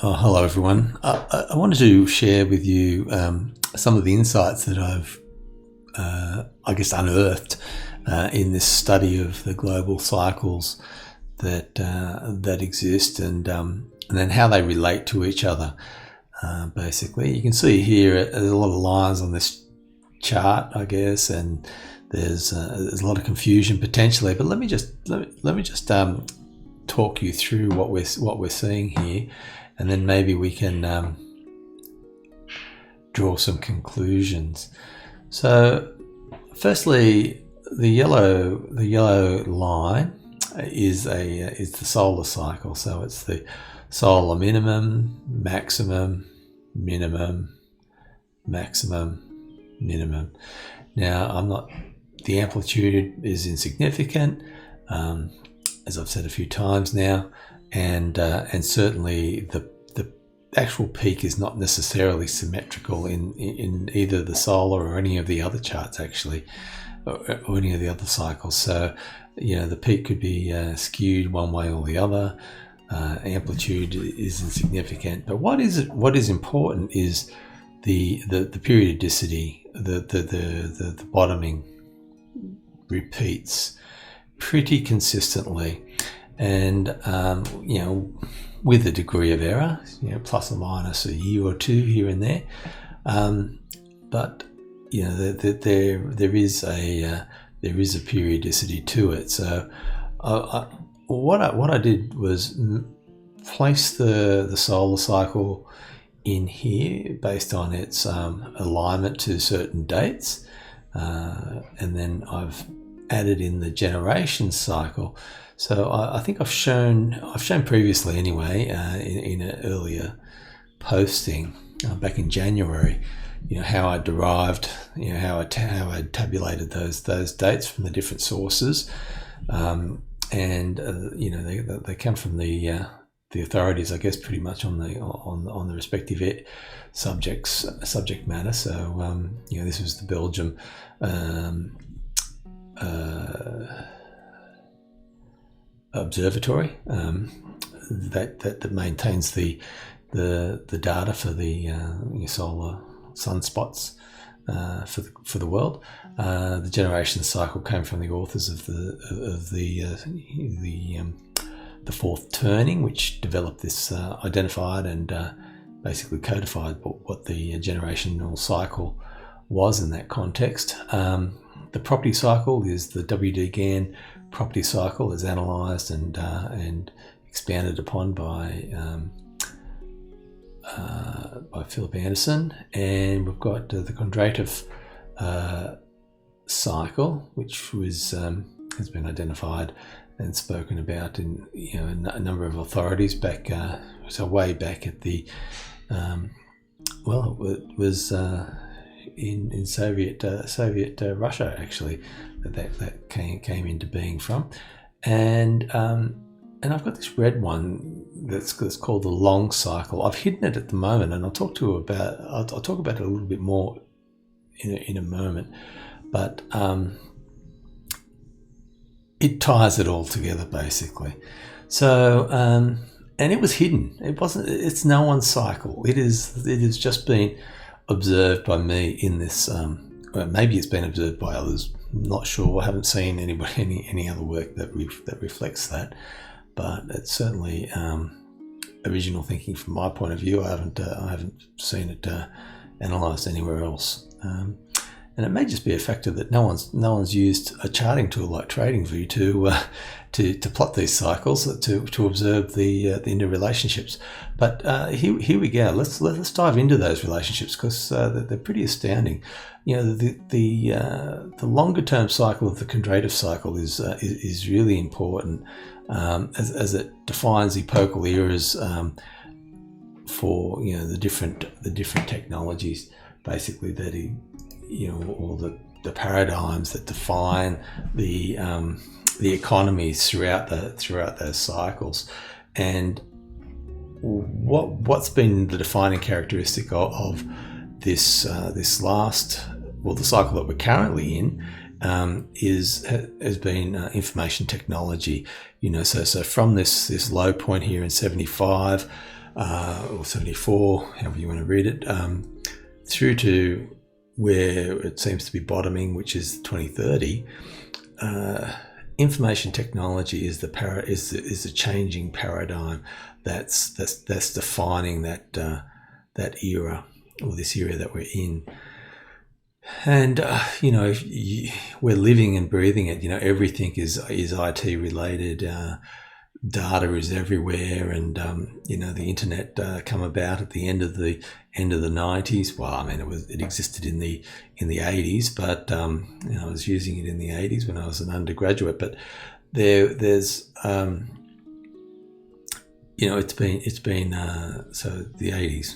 Hello, everyone. I wanted to share with you some of the insights that I've, unearthed in this study of the global cycles that exist, and then how they relate to each other. Basically, you can see here there's a lot of lines on this chart, I guess, and there's a lot of confusion potentially. But let me just talk you through what we're seeing here. And then maybe we can draw some conclusions. So, firstly, the yellow line is the solar cycle. So it's the solar minimum, maximum, minimum, maximum, minimum. Now, the amplitude is insignificant, as I've said a few times now. And certainly the actual peak is not necessarily symmetrical in either the solar or any of the other charts, actually, or any of the other cycles. So, the peak could be skewed one way or the other. Amplitude is insignificant. But what is important is the periodicity. The bottoming repeats pretty consistently. And, with a degree of error, plus or minus a year or two here and there. But, there is a periodicity to it. So what I did was place the solar cycle in here based on its alignment to certain dates. And then I've added in the generation cycle. So I think I've shown previously anyway in an earlier posting back in January, how I derived, how I tabulated those dates from the different sources, and they come from the authorities, I guess, pretty much on the respective subject matter. So this was the Belgium. Observatory that maintains the data for the solar sunspots for the world. The generation cycle came from the authors of the fourth turning, which developed this, identified and basically codified what the generational cycle was in that context. The property cycle is the WD Gann Property Cycle, is analysed and expanded upon by Philip Anderson, and we've got the Kondratieff Cycle, which has been identified and spoken about in a number of authorities back, way back at the it was in Soviet Russia, actually, that came into being from, and I've got this red one that's called the long cycle. I've hidden it at the moment, and I'll talk about it a little bit more in a moment, but it ties it all together basically. So and it was hidden. It's no one's cycle. It has just been observed by me in this. Maybe it's been observed by others. I'm not sure. I haven't seen any other work that reflects that. But it's certainly original thinking from my point of view. I haven't seen it analysed anywhere else. And it may just be a factor that no one's used a charting tool like TradingView to plot these cycles, to observe the interrelationships. But here we go. Let's dive into those relationships, because they're pretty astounding. The longer term cycle of the Kondratieff cycle is really important, as it defines epochal eras for the different technologies, basically, that or the paradigms that define the economies throughout those cycles. And what's been the defining characteristic of this last, the cycle that we're currently in, has been information technology. So from this low point here in 75, or 74, however you want to read it, through to where it seems to be bottoming, which is 2030. Information technology is the changing paradigm that's defining that era, or this era that we're in. And we're living and breathing it. Everything is IT related. Data is everywhere, and the internet come about at the end of the 90s. Well, I mean, it existed in the 80s, but I was using it in the 80s when I was an undergraduate. But there's it's been so the 80s,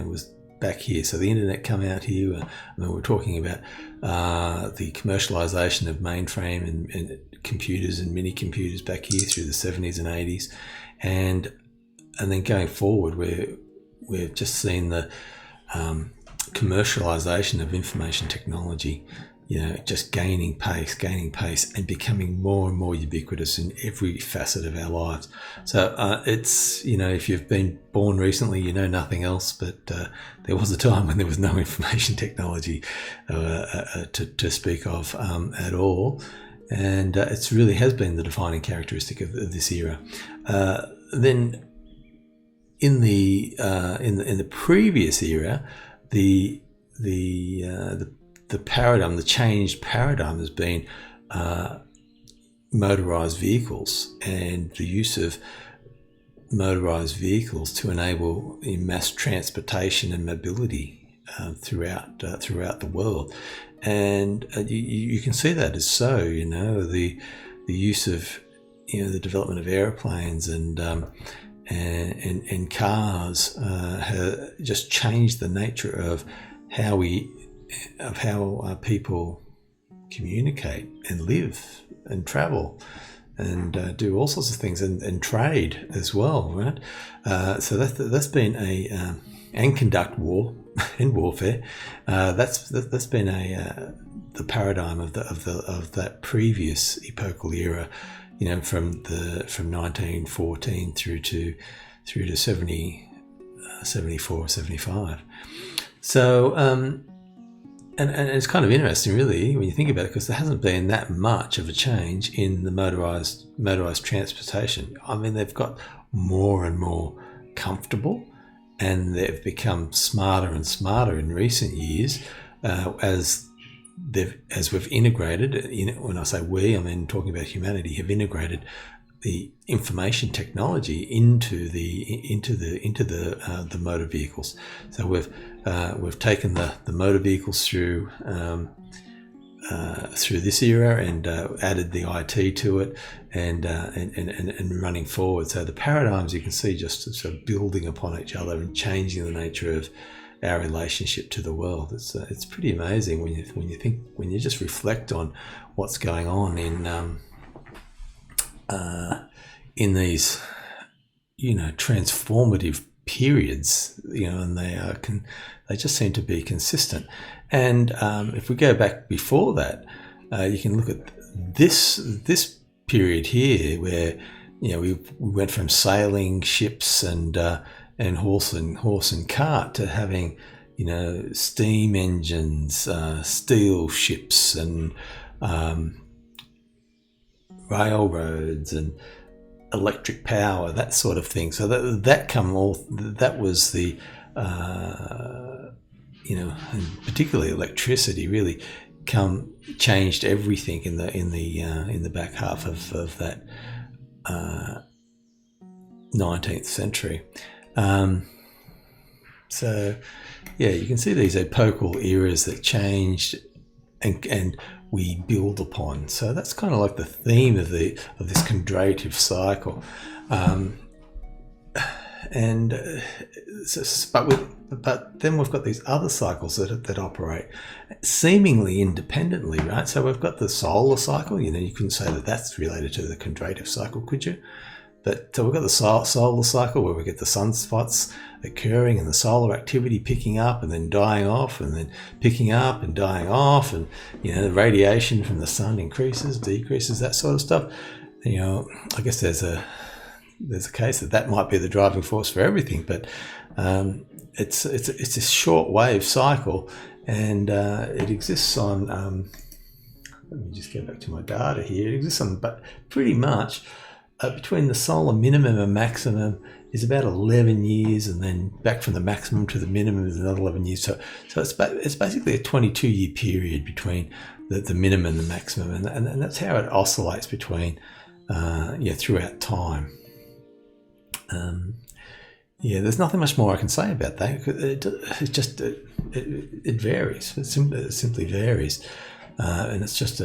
was back here. So the internet come out here. We're talking about the commercialization of mainframe and computers and mini computers back here through the 70s and 80s, and then going forward, we've just seen the commercialization of information technology, just gaining pace and becoming more and more ubiquitous in every facet of our lives. So it's, if you've been born recently, nothing else, but there was a time when there was no information technology to speak of at all. And it really has been the defining characteristic of this era. Then in the previous era, the paradigm, the changed paradigm, has been motorized vehicles and the use of motorized vehicles to enable mass transportation and mobility throughout the world. And you can see that as so, the use of, the development of airplanes and cars have just changed the nature of how people communicate and live and travel and do all sorts of things and trade as well, right? So that's been and conduct war and warfare. That's been the paradigm of that previous epochal era, from 1914 through to 74, 75. So and it's kind of interesting, really, when you think about it, because there hasn't been that much of a change in the motorized transportation. I mean, they've got more and more comfortable, and they've become smarter and smarter in recent years as we've integrated. When I say we, I mean talking about humanity, have integrated the information technology into the motor vehicles. So we've taken the motor vehicles through this era and added the IT to it, and running forward. So the paradigms, you can see, just sort of building upon each other and changing the nature of our relationship to the world. It's pretty amazing when you just reflect on what's going on in these transformative periods, and they just seem to be consistent. And if we go back before that, you can look at this period here, where we went from sailing ships and horse and cart to having steam engines, steel ships, and railroads and electric power, that sort of thing. So that was the and particularly electricity really changed everything in the back half of that 19th century. So yeah, you can see these epochal eras that changed and we build upon. So that's kind of like the theme of this Kondratieff cycle. But then we've got these other cycles that operate seemingly independently, right? So we've got the solar cycle. You couldn't say that that's related to the Kondratieff cycle, could you? But so we've got the solar cycle, where we get the sunspots occurring and the solar activity picking up and then dying off, and then picking up and dying off, and the radiation from the sun increases, decreases, that sort of stuff. I guess there's there's a case that might be the driving force for everything, but it's a short wave cycle, and it exists on. Let me just go back to my data here. It exists on, but pretty much between the solar minimum and maximum is about 11 years, and then back from the maximum to the minimum is another 11 years. So it's basically a 22-year period between the minimum and the maximum, and that's how it oscillates between throughout time. There's nothing much more I can say about that. It varies. It simply varies, and it's just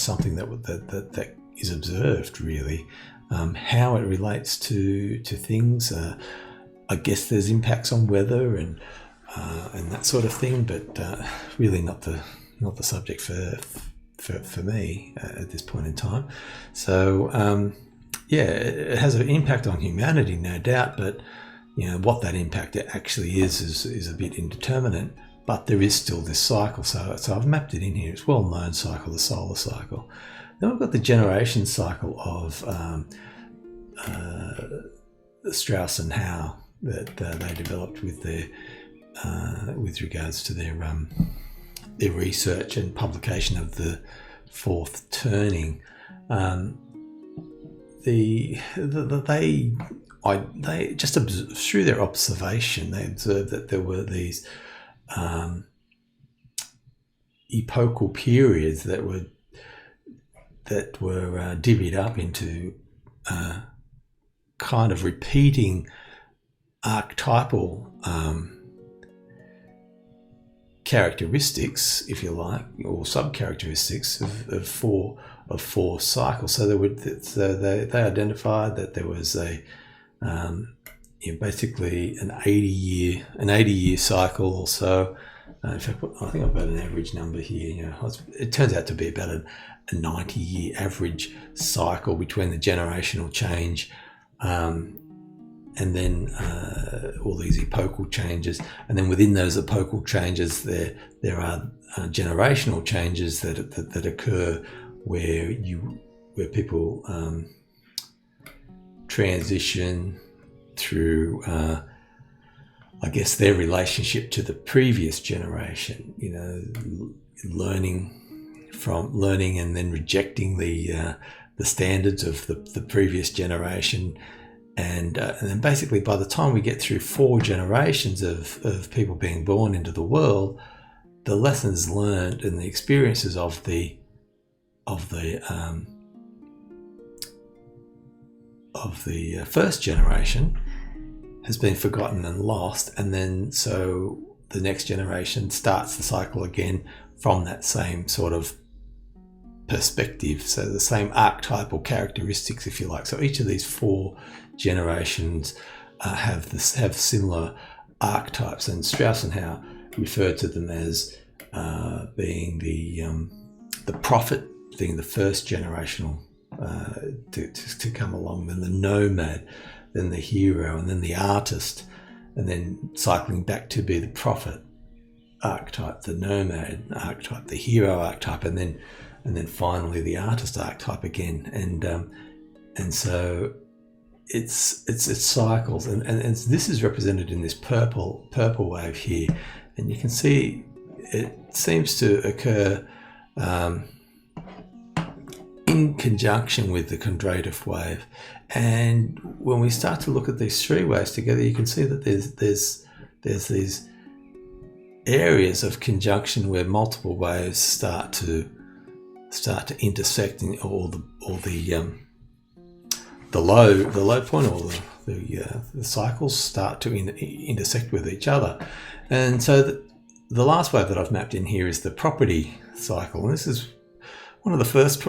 something that is observed, really. How it relates to things, I guess there's impacts on weather and that sort of thing, but really not the subject for me at this point in time. So it has an impact on humanity, no doubt, but what that impact actually is a bit indeterminate. But there is still this cycle, so I've mapped it in here. It's well-known cycle, the solar cycle. Then we've got the generation cycle of Stauss-Howe that they developed with regards to their research and publication of the fourth turning. They just through their observation, they observed that there were these epochal periods that were divvied up into kind of repeating archetypal characteristics, if you like, or sub-characteristics of four cycles. So they identified that there was basically an 80-year cycle or so. In fact, I think I've got an average number here. It turns out to be about a 90-year average cycle between the generational change and then all these epochal changes. And then within those epochal changes, there are generational changes that occur where people transition through I guess their relationship to the previous generation, learning and then rejecting the standards of the previous generation, and then basically by the time we get through 4 generations of people being born into the world, the lessons learned and the experiences of the first generation has been forgotten and lost, and then so the next generation starts the cycle again from that same sort of perspective, so the same archetypal characteristics, if you like. So each of these 4 generations have similar archetypes, and Stauss-Howe referred to them as being the prophet, being the first generational to come along, then the nomad, then the hero, and then the artist, and then cycling back to be the prophet archetype, the nomad archetype, the hero archetype, and then finally the artist archetype again. And so it's cycles, and this is represented in this purple wave here, and you can see it seems to occur in conjunction with the Kondratieff wave. And when we start to look at these 3 waves together, you can see that there's these areas of conjunction where multiple waves start to intersect, and all the low point, or the cycles start to intersect with each other. And so the last wave that I've mapped in here is the property cycle, and this is one of the first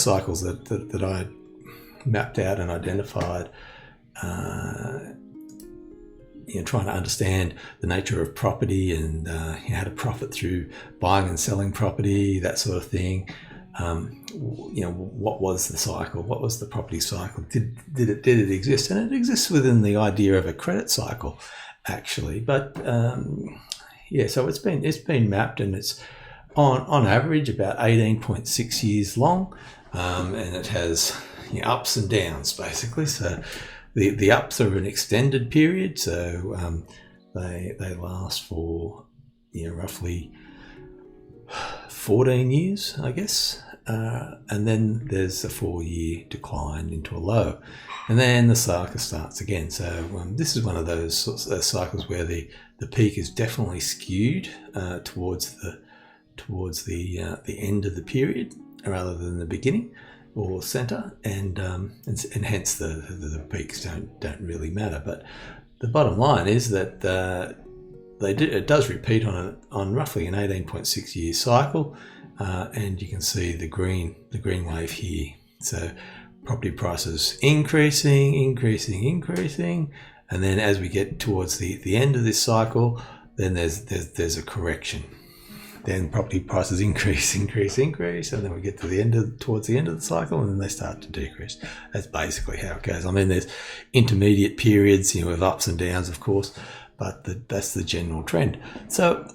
cycles that I mapped out and identified, trying to understand the nature of property and how to profit through buying and selling property, that sort of thing. What was the cycle? What was the property cycle? Did it exist? And it exists within the idea of a credit cycle, actually. But so it's been mapped, and it's on average about 18.6 years long, and it has ups and downs, basically. So the ups are an extended period, so they last for roughly 14 years, I guess. And then there's a 4-year decline into a low, and then the cycle starts again. So this is one of those cycles where the peak is definitely skewed towards the end of the period rather than the beginning or center, and hence the peaks don't really matter. But the bottom line is that it does repeat on roughly an 18.6 year cycle. And you can see the green wave here. So property prices increasing, and then as we get towards the end of this cycle, then there's a correction. Then property prices increase, and then we get to towards the end of the cycle, and then they start to decrease. That's basically how it goes. I mean, there's intermediate periods, with ups and downs, of course, but that's the general trend. So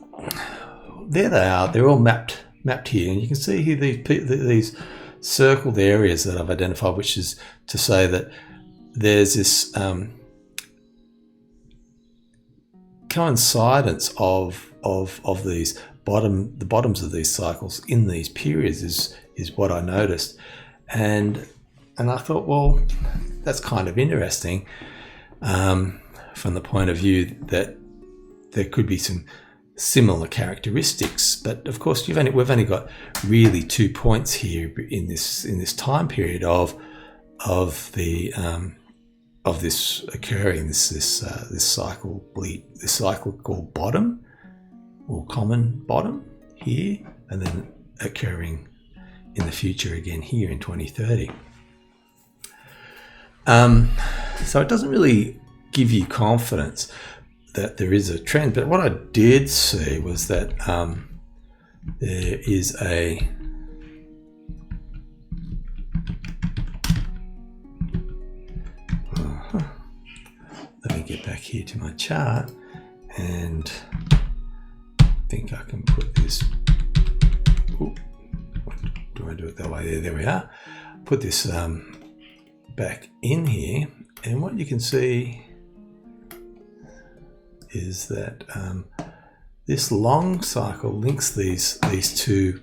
there they are. They're all mapped here, and you can see here these circled areas that I've identified, which is to say that there's this coincidence of these the bottoms of these cycles in these periods is what I noticed, and I thought, well, that's kind of interesting from the point of view that there could be some similar characteristics, but of course we've only got really 2 points here in this time period of this occurring, this cyclical bottom or common bottom here, and then occurring in the future again here in 2030. So it doesn't really give you confidence that there is a trend, but what I did see was that there is a let me get back here to my chart, and I think I can put this. Do I do it that way? There we are. Put this back in here, and what you can see is that this long cycle links these two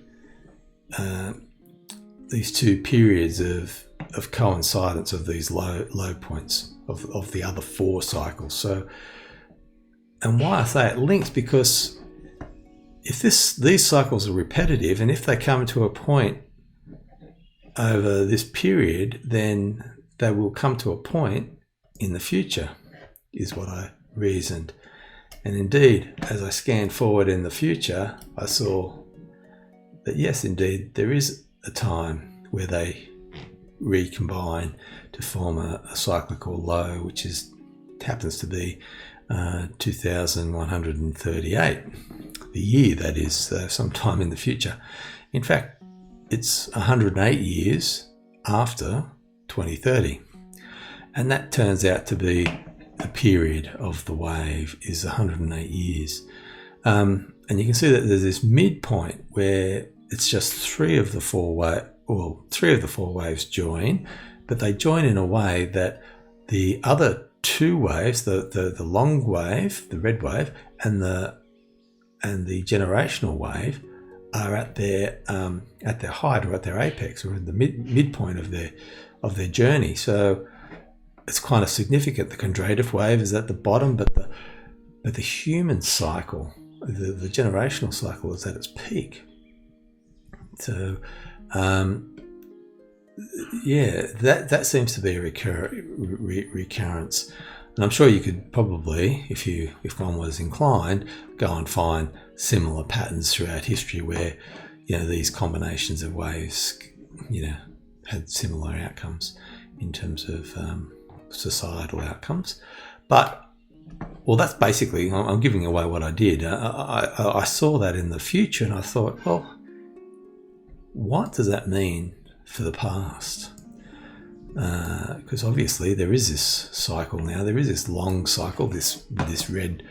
periods of coincidence of these low points of the other 4 cycles. So, and why I say it links, because if these cycles are repetitive, and if they come to a point over this period, then they will come to a point in the future, is what I reasoned. And indeed, as I scanned forward in the future, I saw that yes, indeed, there is a time where they recombine to form a cyclical low, which happens to be 2138, the year that is, sometime in the future. In fact, it's 108 years after 2030, and that turns out to be the period of the wave is 108 years. And you can see that there's this midpoint where it's just three of the four waves join, but they join in a way that the other 2 waves, the long wave, the red wave, and the generational wave, are at their height, or at their apex, or at the midpoint of their journey. So it's kind of significant. The Kondratieff wave is at the bottom, but the human cycle, the generational cycle, is at its peak. So that seems to be a recurrence, and I'm sure you could probably, if one was inclined, go and find similar patterns throughout history where these combinations of waves had similar outcomes in terms of societal outcomes. But that's basically, I'm giving away what I did. I saw that in the future, and I thought, well, what does that mean for the past? Because obviously there is this cycle now, there is this long cycle, this red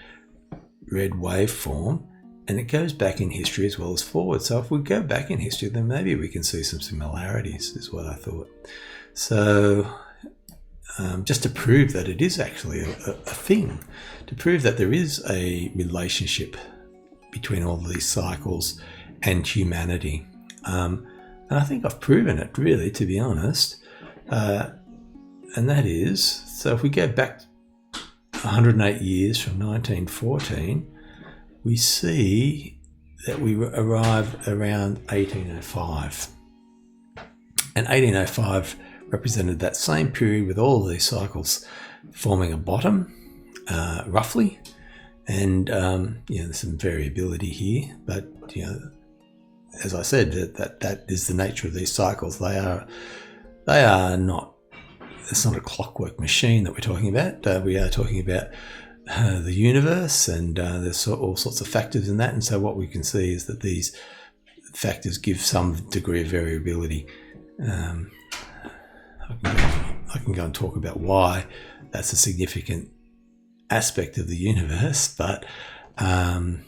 wave form, and it goes back in history as well as forward. So if we go back in history, then maybe we can see some similarities, is what I thought. So just to prove that it is actually a thing, to prove that there is a relationship between all of these cycles and humanity. And I think I've proven it, really, to be honest. And that is, so if we go back 108 years from 1914, we see that we arrived around 1805. And 1805 represented that same period with all of these cycles forming a bottom, roughly. And, there's some variability here, but, as I said, that is the nature of these cycles. They are not, it's not a clockwork machine that we're talking about. We are talking about the universe, and there's all sorts of factors in that. And so what we can see is that these factors give some degree of variability. I can go and talk about why that's a significant aspect of the universe, but I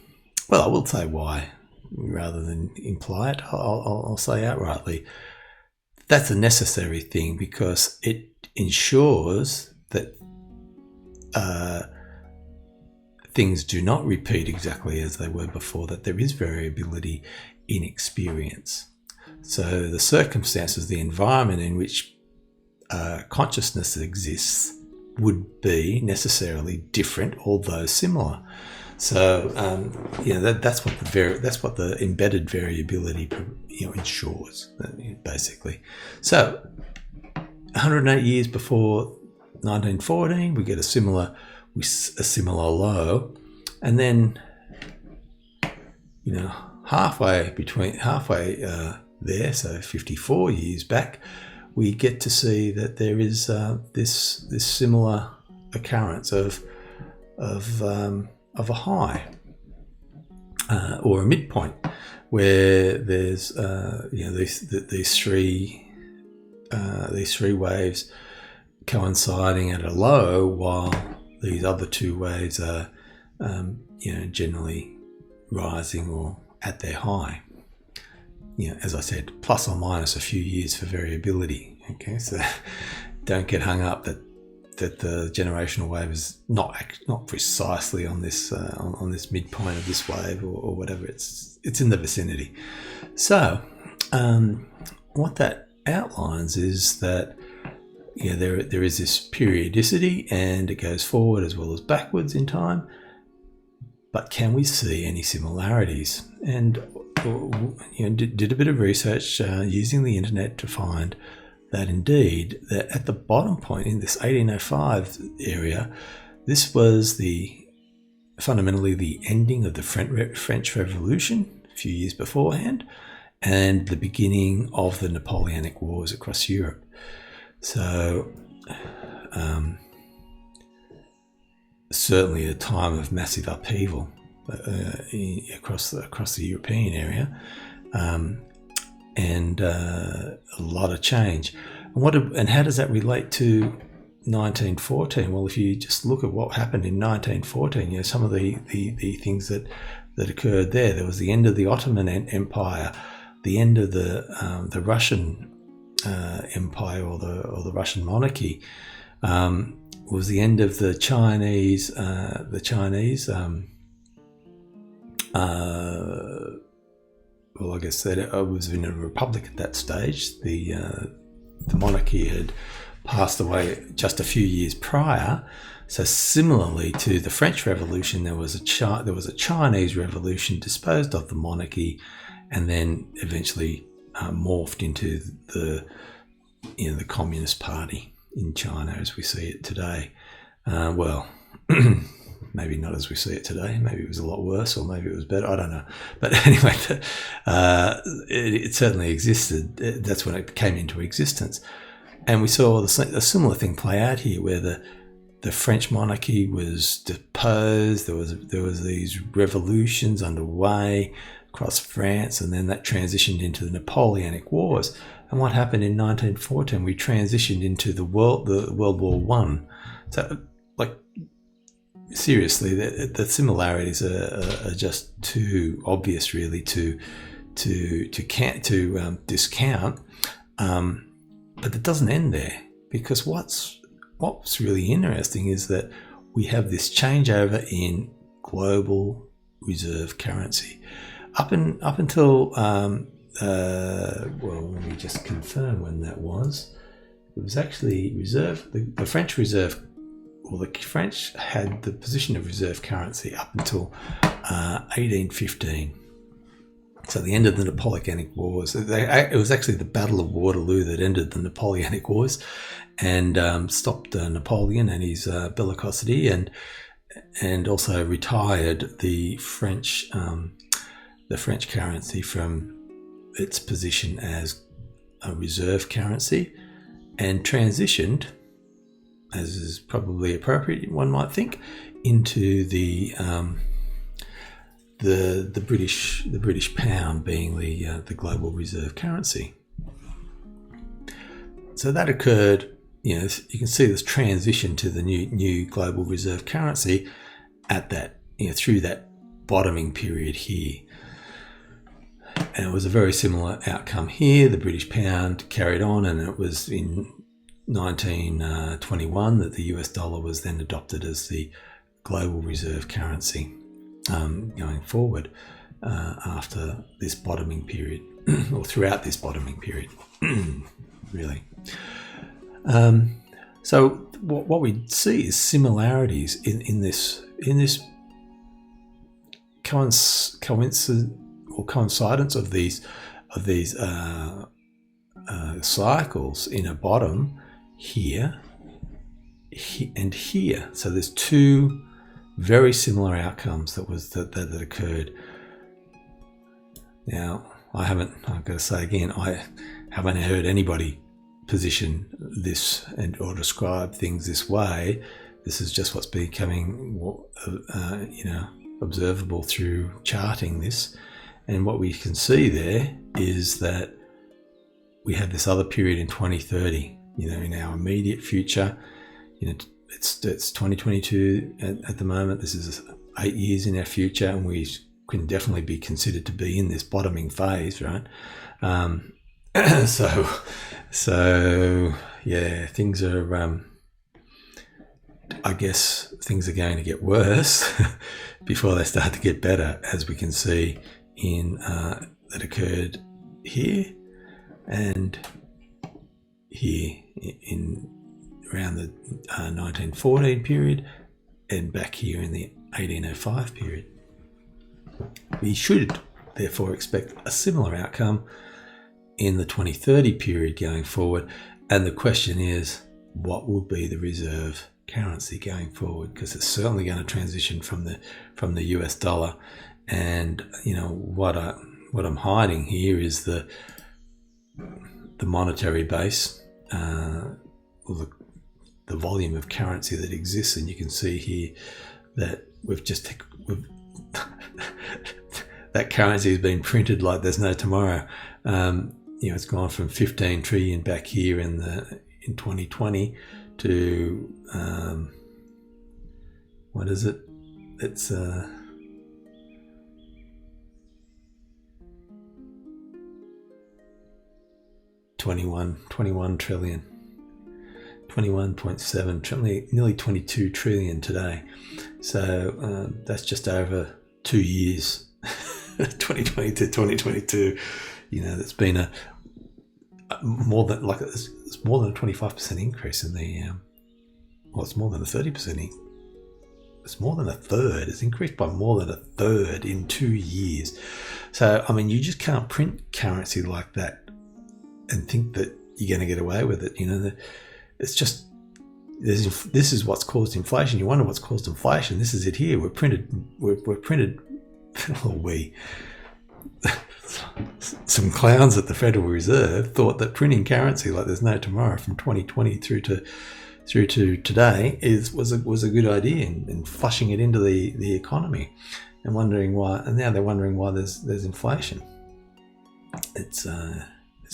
will say why rather than imply it. I'll say outrightly that's a necessary thing, because it ensures that things do not repeat exactly as they were before, that there is variability in experience. So the circumstances, the environment in which consciousness exists would be necessarily different, although similar. So that's what the embedded variability ensures, basically. So 108 years before 1914, we get a similar low, and then halfway there, so 54 years back, we get to see that there is this similar occurrence of a high or a midpoint, where there's these three waves coinciding at a low, while these other two waves are generally rising or at their high. As I said, plus or minus a few years for variability. Okay, so don't get hung up that the generational wave is not precisely on this midpoint of this wave or whatever. It's in the vicinity. So what that outlines is that there is this periodicity, and it goes forward as well as backwards in time. But can we see any similarities? And did a bit of research using the internet to find that indeed, that at the bottom point in this 1805 area, this was fundamentally the ending of the French Revolution a few years beforehand, and the beginning of the Napoleonic Wars across Europe. So certainly a time of massive upheaval across the European area, and a lot of change. And how does that relate to 1914? Well, if you just look at what happened in 1914, some of the things that occurred there was the end of the Ottoman Empire, the end of the Russian Empire or the Russian monarchy, was the end of the Chinese. Well, I guess that it was in a republic at that stage. The monarchy had passed away just a few years prior. So similarly to the French Revolution, there was a Chinese Revolution, disposed of the monarchy, and then eventually morphed into the Communist Party in China as we see it today. Maybe not as we see it today. Maybe it was a lot worse, or maybe it was better. I don't know. But anyway, it certainly existed. That's when it came into existence. And we saw a similar thing play out here, where the French monarchy was deposed. There was these revolutions underway across France, and then that transitioned into the Napoleonic Wars. And what happened in 1914? We transitioned into the World War One. So, seriously, the similarities are just too obvious, really, to discount. But it doesn't end there, because what's really interesting is that we have this changeover in global reserve currency. Up until let me just confirm when that was. It was actually reserve. The French reserve, or the French had the position of reserve currency up until 1815. So the end of the Napoleonic Wars. It was actually the Battle of Waterloo that ended the Napoleonic Wars and stopped Napoleon and his bellicosity, and also retired the French currency from its position as a reserve currency, and transitioned, as is probably appropriate, one might think, into the British pound being the global reserve currency. So that occurred. You can see this transition to the new global reserve currency at that, through that bottoming period here. And it was a very similar outcome here. The British pound carried on, and it was in 1921 that the US dollar was then adopted as the global reserve currency going forward after this bottoming period, or throughout this bottoming period, really. So what we see is similarities in this coincidence of these cycles in a bottom here and here. So there's two very similar outcomes that occurred. Now, I've got to say again, I haven't heard anybody position this or describe things this way. This is just what's becoming, observable through charting this. And what we can see there is that we have this other period in 2030, in our immediate future. It's 2022 at the moment. This is 8 years in our future, and we can definitely be considered to be in this bottoming phase, right? So yeah, things are. I guess things are going to get worse before they start to get better, as we can see that occurred here and here in around the 1914 period, and back here in the 1805 period. We should therefore expect a similar outcome in the 2030 period going forward, and the question is, what will be the reserve currency going forward? Because it's certainly going to transition from the US dollar, and what I'm hiding here is the monetary base, or the volume of currency that exists. And you can see here that that currency has been printed like there's no tomorrow. It's gone from 15 trillion back here in 2020 to what is it? It's 21 trillion, 21.7 trillion, nearly 22 trillion today. So that's just over 2 years, 2020 to 2022. That's been it's more than a 25% increase in the. It's more than a 30%. It's more than a third. It's increased by more than a third in 2 years. So you just can't print currency like that and think that you're going to get away with it. It's just this is what's caused inflation. You wonder what's caused inflation. This is it here. We're printed. Some clowns at the Federal Reserve thought that printing currency like there's no tomorrow from 2020 through to today was a good idea, and flushing it into the economy, and wondering why. And now they're wondering why there's inflation. It's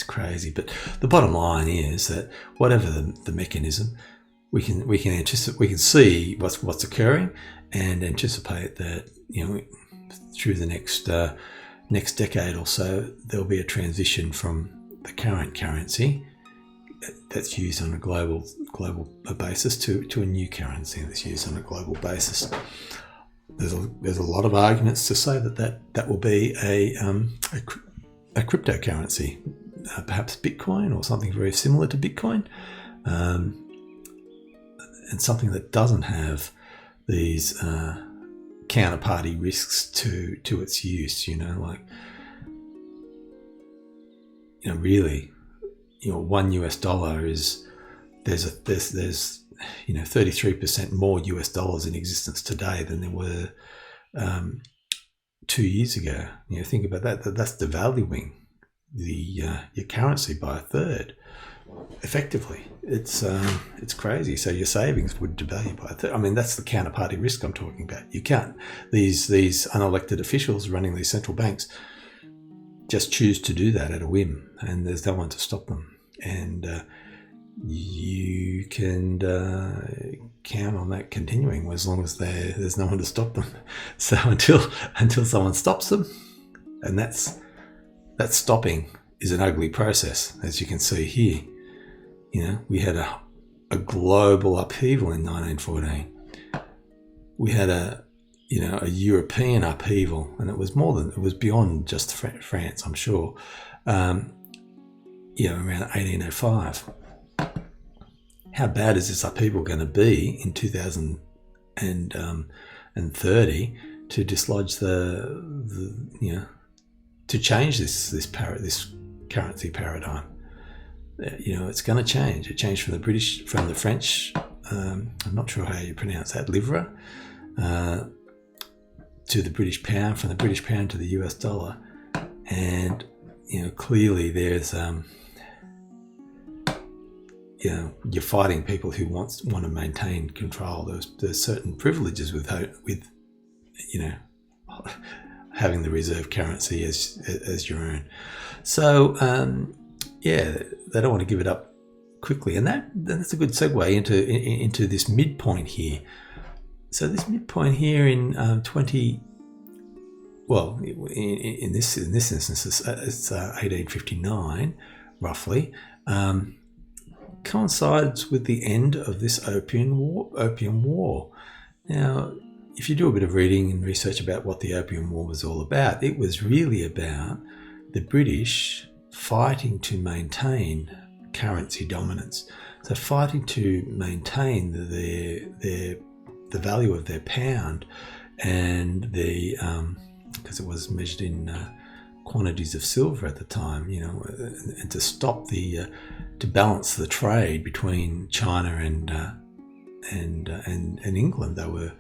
crazy. But the bottom line is that whatever the mechanism, we can anticipate, we can see what's occurring, and anticipate that through the next decade or so, there'll be a transition from the current currency that's used on a global basis to a new currency that's used on a global basis. There's a lot of arguments to say that will be a cryptocurrency, perhaps Bitcoin or something very similar to Bitcoin, and something that doesn't have these counterparty risks to its use. Really, $1 US is there's 33% more US dollars in existence today than there were 2 years ago. Think about that. That's devaluing your currency by a third. Effectively, it's crazy. So your savings would devalue by a third. I mean, that's the counterparty risk I'm talking about. You can't. These unelected officials running these central banks just choose to do that at a whim, and there's no one to stop them. And you can count on that continuing as long as there's no one to stop them. So until someone stops them, and that stopping is an ugly process, as you can see here. We had a global upheaval in 1914. We had a European upheaval, and it was beyond just France, I'm sure. Around 1805. How bad is this upheaval going to be in 2030 to dislodge to change this currency paradigm? It's going to change. It changed from the French. I'm not sure how you pronounce that, livre, to the British pound, from the British pound to the US dollar, and clearly there's you're fighting people who want to maintain control. There's certain privileges with having the reserve currency as your own. So they don't want to give it up quickly, and that's a good segue into this midpoint here. So this midpoint here in in this instance it's 1859 roughly. Coincides with the end of this Opium War. Now, if you do a bit of reading and research about what the Opium War was all about, it was really about the British fighting to maintain currency dominance. So fighting to maintain the value of their pound, and because it was measured in quantities of silver at the time, and to stop to balance the trade between China and England. They were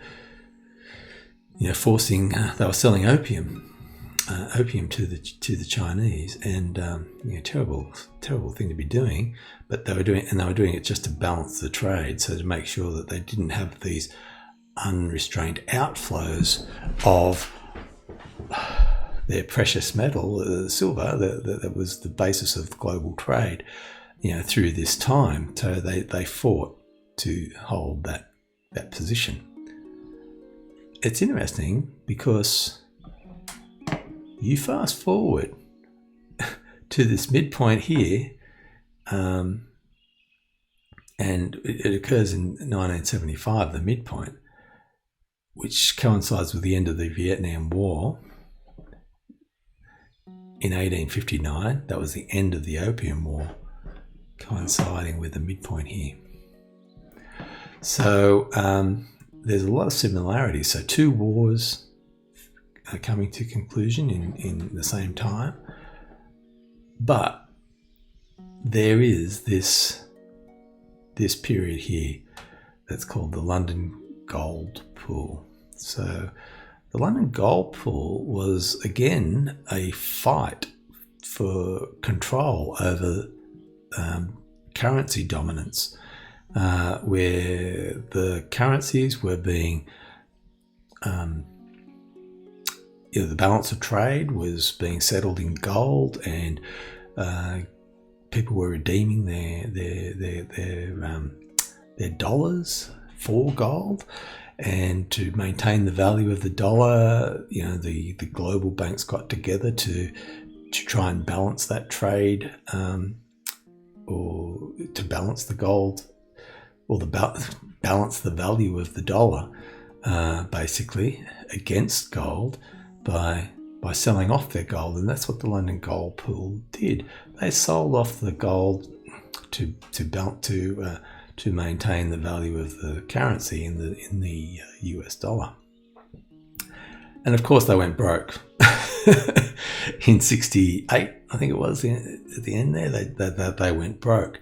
they were selling opium to the Chinese, and terrible thing to be doing, but they were doing it just to balance the trade, so to make sure that they didn't have these unrestrained outflows of their precious metal, silver, that was the basis of global trade, through this time. So they fought to hold that position. It's interesting because you fast forward to this midpoint here, and it occurs in 1975, the midpoint, which coincides with the end of the Vietnam War. In 1859, that was the end of the Opium War, coinciding with the midpoint here. So there's a lot of similarities. So two wars are coming to conclusion in the same time, but there is this period here that's called the London Gold Pool. So the London Gold Pool was again a fight for control over currency dominance, where the currencies were being, the balance of trade was being settled in gold, and people were redeeming their dollars for gold. And to maintain the value of the dollar, the global banks got together to try and balance that trade, or to balance the gold, or balance the value of the dollar, basically against gold by selling off their gold. And that's what the London Gold Pool did. They sold off the gold to maintain the value of the currency in the US dollar. And of course they went broke in 68, I think it was, at the end there. They went broke,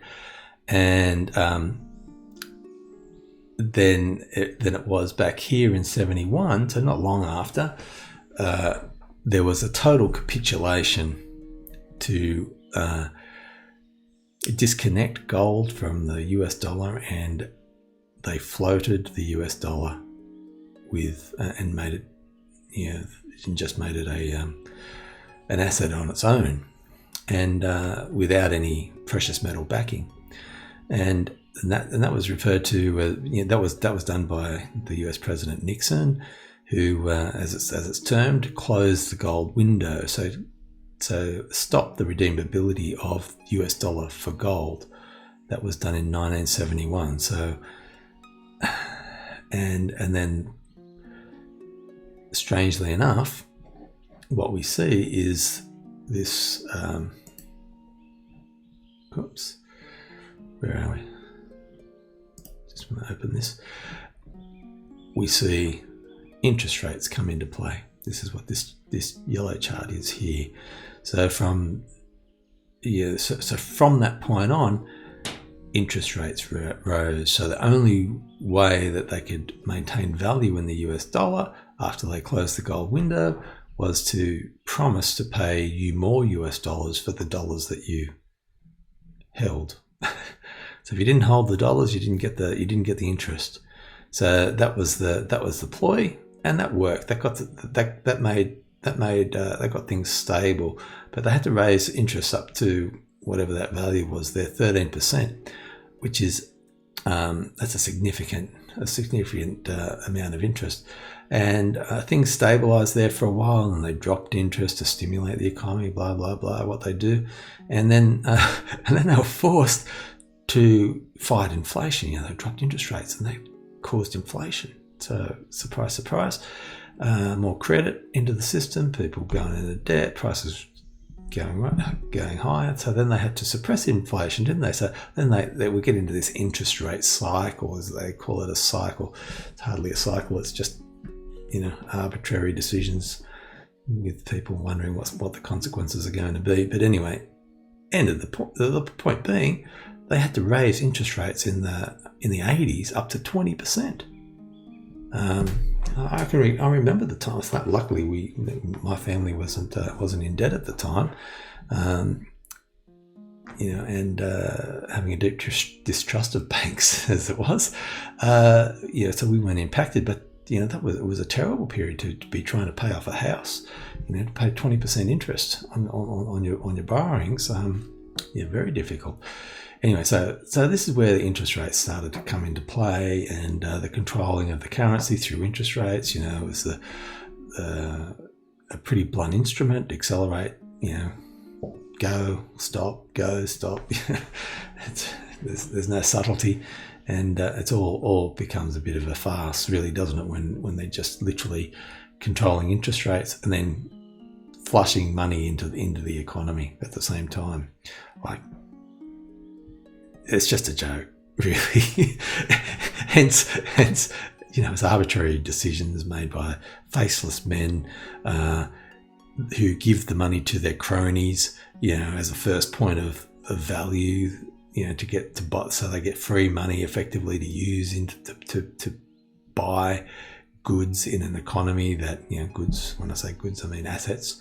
and then it was back here in 71, so not long after, there was a total capitulation to disconnect gold from the US dollar, and they floated the US dollar with and made it, just made it an asset on its own, and without any precious metal backing, and that was referred to. That was done by the US President Nixon, who, as it's termed, closed the gold window. So stopped the redeemability of US dollar for gold. That was done in 1971. So, and then, strangely enough, what we see is this. Oops, where are we? Just want to open this. We see interest rates come into play. This is what this yellow chart is here. So from that point on, interest rates rose. So the only way that they could maintain value in the US dollar after they closed the gold window was to promise to pay you more US dollars for the dollars that you held. So if you didn't hold the dollars, you didn't get the interest. So that was the ploy, and that worked. That got things stable. But they had to raise interest up to whatever that value was there, 13%, which is that's a significant amount of interest. And things stabilized there for a while, and they dropped interest to stimulate the economy, blah blah blah, what they do, and then they were forced to fight inflation. They dropped interest rates and they caused inflation. So surprise, surprise, more credit into the system, people going into debt, prices going higher. So then they had to suppress inflation, didn't they? So then they would get into this interest rate cycle, as they call it, a cycle. It's hardly a cycle. It's just arbitrary decisions with people wondering what the consequences are going to be. But anyway, the point being, they had to raise interest rates in the 80s up to 20%. I remember the time. So luckily, my family wasn't in debt at the time, and having a deep distrust of banks as it was, so we weren't impacted. But it was a terrible period to be trying to pay off a house. To pay 20% interest on your borrowings. Very difficult. Anyway, so this is where the interest rates started to come into play, and the controlling of the currency through interest rates. It was a pretty blunt instrument. Accelerate, go, stop. There's no subtlety, and it's all becomes a bit of a farce, really, doesn't it? When they're just literally controlling interest rates and then flushing money into the economy at the same time, like. It's just a joke, really. hence, it's arbitrary decisions made by faceless men who give the money to their cronies, as a first point of value, to get to buy, so they get free money effectively to use to buy goods in an economy that, goods. When I say goods, I mean assets.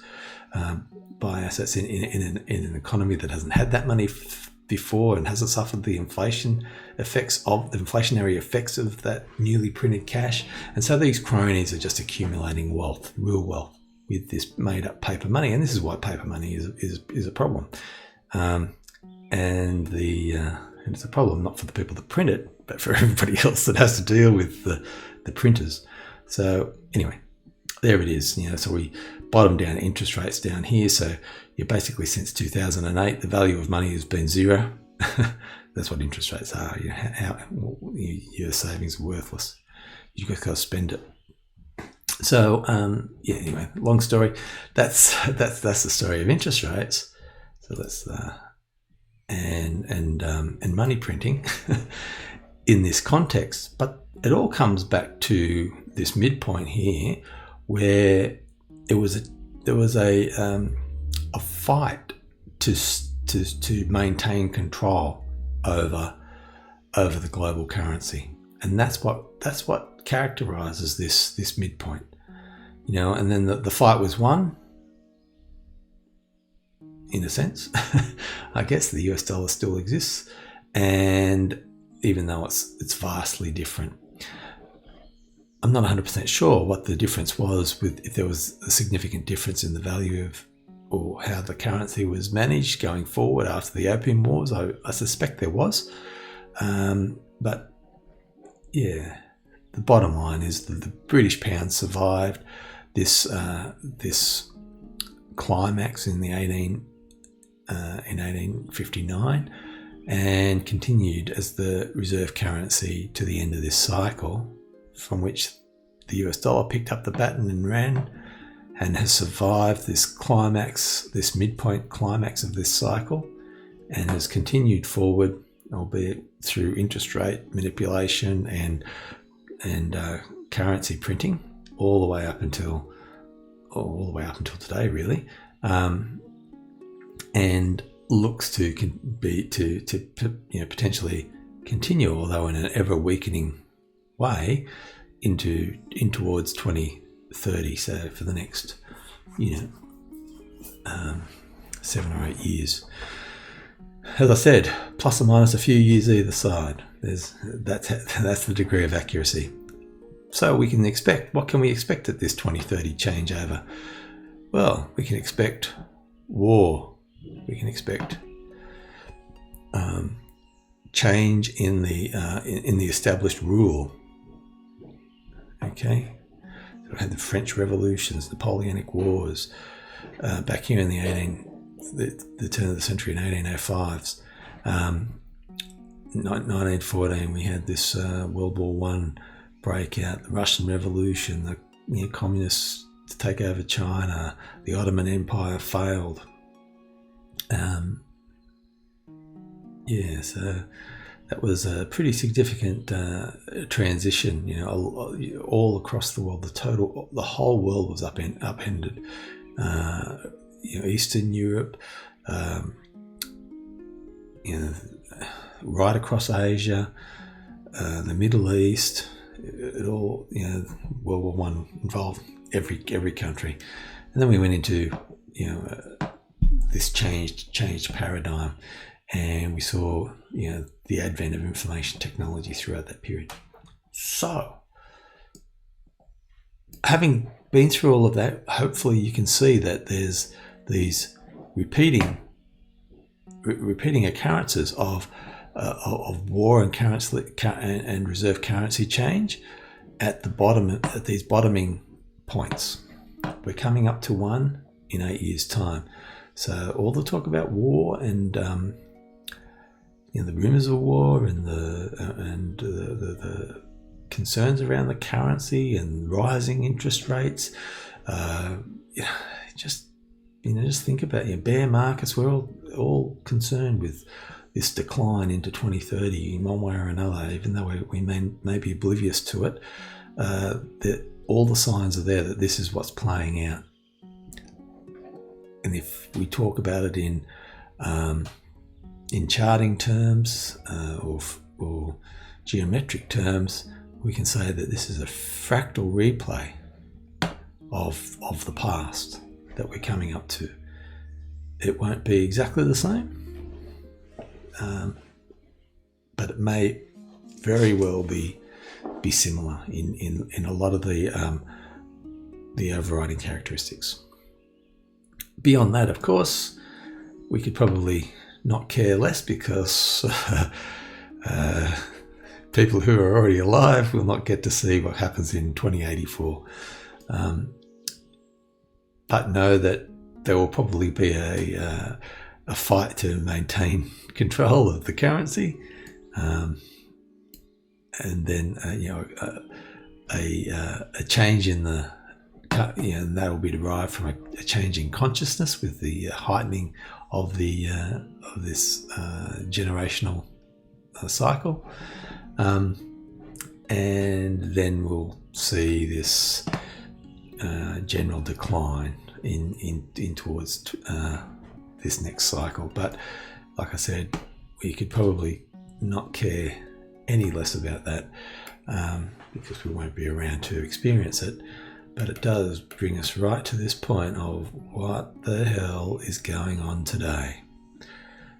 Buy assets in an economy that hasn't had that money before and hasn't suffered the inflationary effects of that newly printed cash. And so these cronies are just accumulating wealth, real wealth, with this made up paper money. And this is why paper money is a problem. And it's a problem not for the people that print it, but for everybody else that has to deal with the printers. So anyway, there it is. So we bottomed down interest rates down here. So basically since 2008, the value of money has been zero. That's what interest rates are. Your savings are worthless. You've got to spend it. So anyway, long story. That's the story of interest rates. So that's and money printing in this context. But it all comes back to this midpoint here, where there was a fight to maintain control over the global currency, and that's what characterizes this midpoint, and then the fight was won in a sense. I guess the US dollar still exists, and even though it's vastly different, I'm not 100% sure what the difference was, if there was a significant difference in the value of or how the currency was managed going forward after the Opium Wars. I suspect there was, but yeah, the bottom line is that the British pound survived this climax in 1859 and continued as the reserve currency to the end of this cycle, from which the US dollar picked up the baton and ran, and has survived this climax, this midpoint climax of this cycle, and has continued forward, albeit through interest rate manipulation and currency printing, all the way up until today, really, and looks to potentially continue, although in an ever weakening way, in towards 2030. So for the next 7 or 8 years, as I said, plus or minus a few years either side. That's the degree of accuracy. So what can we expect at this 2030 changeover? Well, we can expect war. We can expect change in the established rule. Okay, so we had the French Revolutions, Napoleonic Wars, back here in the turn of the century in 1805s. 1914, we had this World War One breakout, the Russian Revolution, the communists to take over China, the Ottoman Empire failed. So that was a pretty significant transition, all across the world. The whole world was upended. Eastern Europe, right across Asia, the Middle East. It all, World War One involved every country, and then we went into this changed paradigm, and we saw the advent of information technology throughout that period. So, having been through all of that, hopefully you can see that there's these repeating occurrences of war and currency and reserve currency change at these bottoming points. We're coming up to one in 8 years' time. So all the talk about war and the rumors of war and the concerns around the currency and rising interest rates, just think about bear markets. We're all concerned with this decline into 2030 in one way or another, even though we may be oblivious to it. That all the signs are there that this is what's playing out. And if we talk about it in charting terms or geometric terms, we can say that this is a fractal replay of the past that we're coming up to. It won't be exactly the same, but it may very well be similar in a lot of the overriding characteristics. Beyond that, of course, we could probably not care less, because people who are already alive will not get to see what happens in 2084. But know that there will probably be a a fight to maintain control of the currency, and then a change in the, and that will be derived from a change in consciousness with the heightening of the of this generational cycle, and then we'll see this general decline in towards this next cycle. But like I said, we could probably not care any less about that because we won't be around to experience it. But it does bring us right to this point of what the hell is going on today.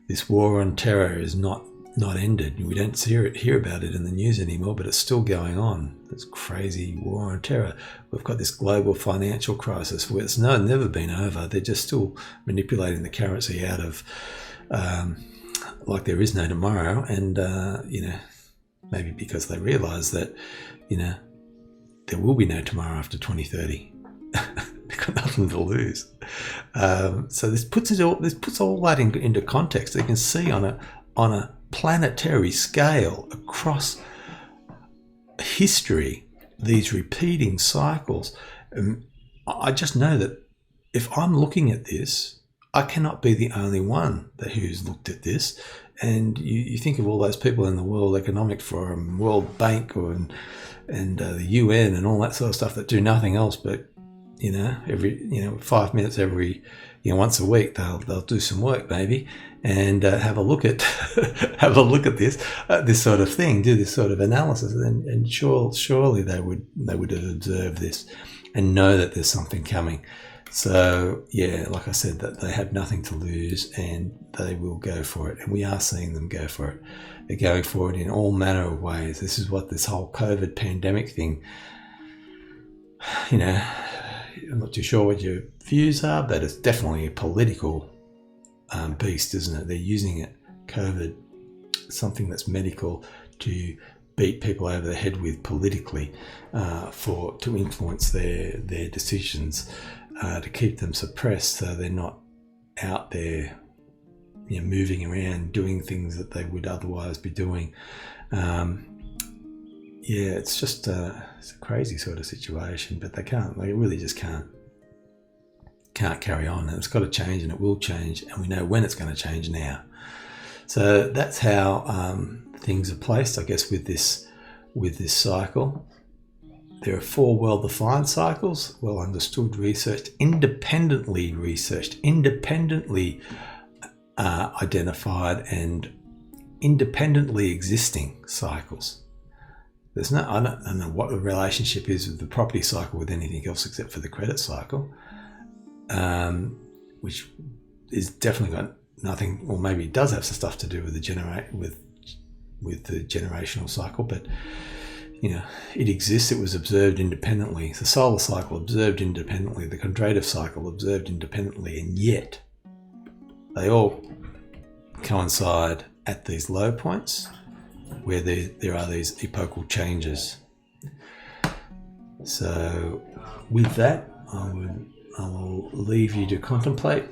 This war on terror is not ended. We don't hear about it in the news anymore, but it's still going on. This crazy war on terror. We've got this global financial crisis where it's never been over. They're just still manipulating the currency out of like there is no tomorrow. And, maybe because they realise that, there will be no tomorrow after 2030. They've got nothing to lose. So this puts all that into context. You can see on a planetary scale across history these repeating cycles. I just know that if I'm looking at this, I cannot be the only one who's looked at this. And you think of all those people in the World Economic Forum, World Bank, and the UN and all that sort of stuff that do nothing else but, every 5 minutes every, once a week they'll do some work maybe and have a look at this sort of thing, do this sort of analysis, and surely they would have observed this and know that there's something coming. So yeah, like I said, that they have nothing to lose and they will go for it, and we are seeing them go for it. They're going for it in all manner of ways. This is what this whole COVID pandemic thing, I'm not too sure what your views are, but it's definitely a political beast, isn't it? They're using it, COVID, something that's medical, to beat people over the head with politically, to influence their decisions, to keep them suppressed so they're not out there moving around doing things that they would otherwise be doing. It's just it's a crazy sort of situation, but they really just can't carry on, and it's got to change, and it will change, and we know when it's going to change now. So that's how things are placed, I guess, with this cycle. There are 4 well-defined cycles, well understood, researched, independently identified, and independently existing cycles. I don't know what the relationship is with the property cycle with anything else except for the credit cycle, which is definitely got nothing, or maybe it does have some stuff to do with the generational cycle, but it exists. It was observed independently. The solar cycle observed independently, the Kondratieff cycle observed independently, and yet they all coincide at these low points where there are these epochal changes. So with that, I will leave you to contemplate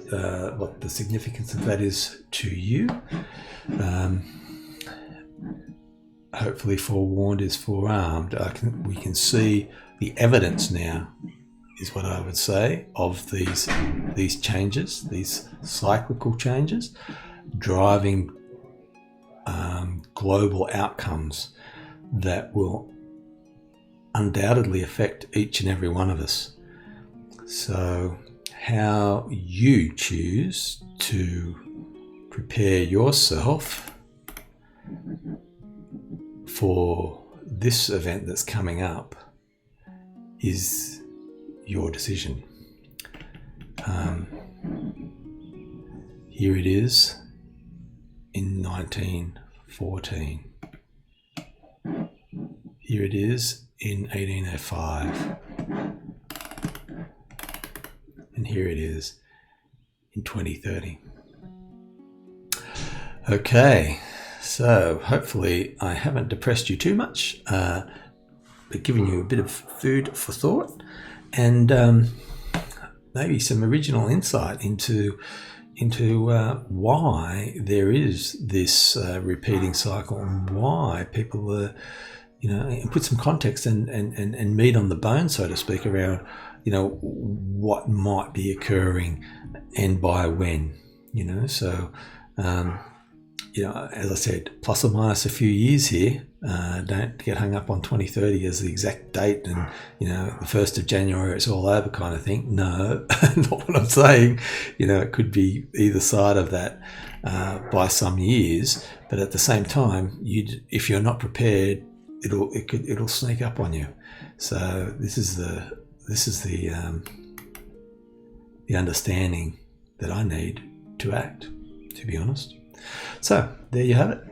what the significance of that is to you. Hopefully forewarned is forearmed. We can see the evidence now, is what I would say, of these changes, these cyclical changes, driving global outcomes that will undoubtedly affect each and every one of us. So how you choose to prepare yourself for this event that's coming up is your decision. Here it is in 1914. Here it is in 1805. And here it is in 2030. Okay, so hopefully I haven't depressed you too much, but given you a bit of food for thought and maybe some original insight into, into why there is this repeating cycle and why people are, and put some context and meat on the bone, so to speak, around, what might be occurring and by when, So, as I said, plus or minus a few years here. Don't get hung up on 2030 as the exact date and, the 1st of January it's all over kind of thing. No, not what I'm saying. It could be either side of that by some years, but at the same time, if you're not prepared, it'll sneak up on you. So this is the understanding that I need to act, to be honest. So there you have it.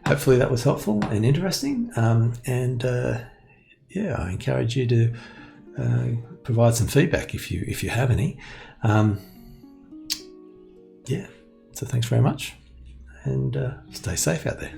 Hopefully that was helpful and interesting. I encourage you to provide some feedback if you have any. So thanks very much, and stay safe out there.